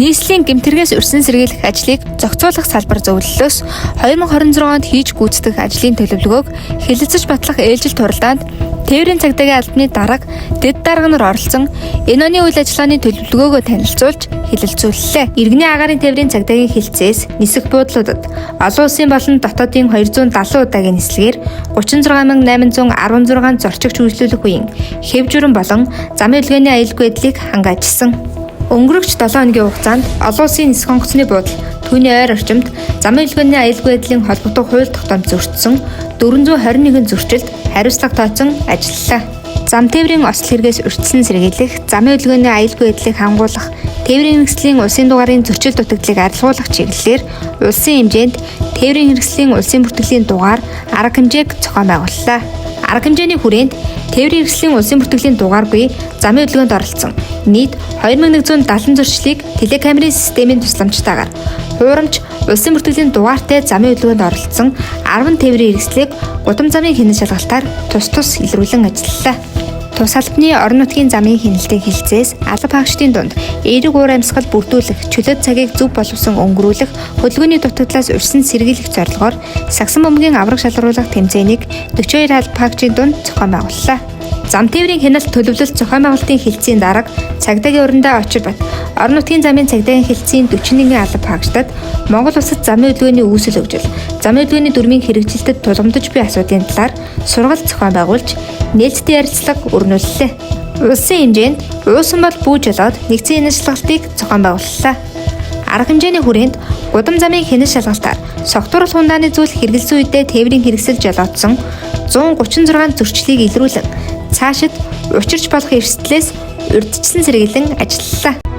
Нийслэлийн гэмтэргээс өрсөн сэргийлэх ажлыг зохицуулах салбар зөвлөлөөс 2026 онд хийж гүйцэтгэх ажлын төлөвлөгөөг хэлэлцэж батлах ээлжил туралдаанд тээврийн цагдаагийн албаны дарга, дэд дарга нар оролцсон энэ оны үйл ажиллагааны төлөвлөгөөгөө танилцуулж хэлэлцүүллээ. Иргэний агаарын тээврийн цагдаагийн хэлцээс нисэх буудлуудад олон улсын болон дотоодын 270 удаагийн нислэгээр 36816 зорчигч үйлчлүүлэх үеийн хэв журам болон замын үлгээний аюулгүй байдлыг хангажсан. Өнгөрөгч 7 хоногийн хугацаанд олон улсын нисэх онгоцны буудал түүний ойр орчимд замын үлгээний аюулгүй байдлын холбоотой хууль тогтоомж зөрчсөн 421 зөрчилд хариуцлага тооцсон ажиллалаа. Зам тээврийн осол хэрэгээс өртсөн сэргийлэх, замын үлгээний аюулгүй байдлыг хангуулах, тээврийн хэрэгслийн улсын дугаарын зөрчил дутагдлыг арилгуулах чиглэлээр улсын хэмжээнд тээврийн хэрэгслийн улсын бүртгэлийн дугаар арга хэмжээг зохион байгууллаа. Арга хэмжээний хүрээнд тээврийн хэрэгслийн улсын бүртгэлийн дугааргүй замын хөдөлгөөнд оролцсон нийт 2170 зөрчлийг телекамерын системийн тусламжтайгаар хуурамч улсын бүртгэлийн дугаартай замын хөдөлгөөнд оролцсон 10 тээврийн хэрэгслийг гудам замын хянан шалгалтаар тус илрүүлэн ажиллалаа. Тус албаны орон нутгийн замын хяналтын хэлцээс алба хаагчдын дунд эерэг уур амьсгал бүрдүүлэх, чөлөөт цагийг зөв боловсон өнгөрүүлэх, хөдөлгөөний дутагдлаас өрсөн сэргийлэх зорилгоор сагсан бөмбөгийн авраг шалгаруулах тэмцээнийг 42 алба хаагчдын дунд зохион байгууллаа. Зам тээврийн хяналт төлөвлөлт зохион байгуулалтын хэлтсийн дарга цагдаагийн урандаа очир бат орон нутгийн замын цагдаагийн хэлтсийн 41 алба хаагчдад Монгол улсад замын хөдөлгөөний үүсэл хөгжил, замын хөдөлгөөний дүрмийн хэрэгжилтэд тулгамдж буй асуудлын талаар сургалт зохион байгуулж нээлттэй ярилцлага өрнүүллээ. Улсын хэмжээнд уусан бол бүүж болоод нэгдсэн хянан шалгалтыг зохион байгууллаа. Арга хэмжээний хүрээнд гудам замын хянан шалгалтаар согтууруулах хундааны зүйл хэрэгэлсэн үедээ тээврийн хэрэгсэл жолоодсон 136 зөрчлийг илрүүлэн цаашид учирч болох эрсдлээс урьдчилан сэргийлэн ажиллалаа.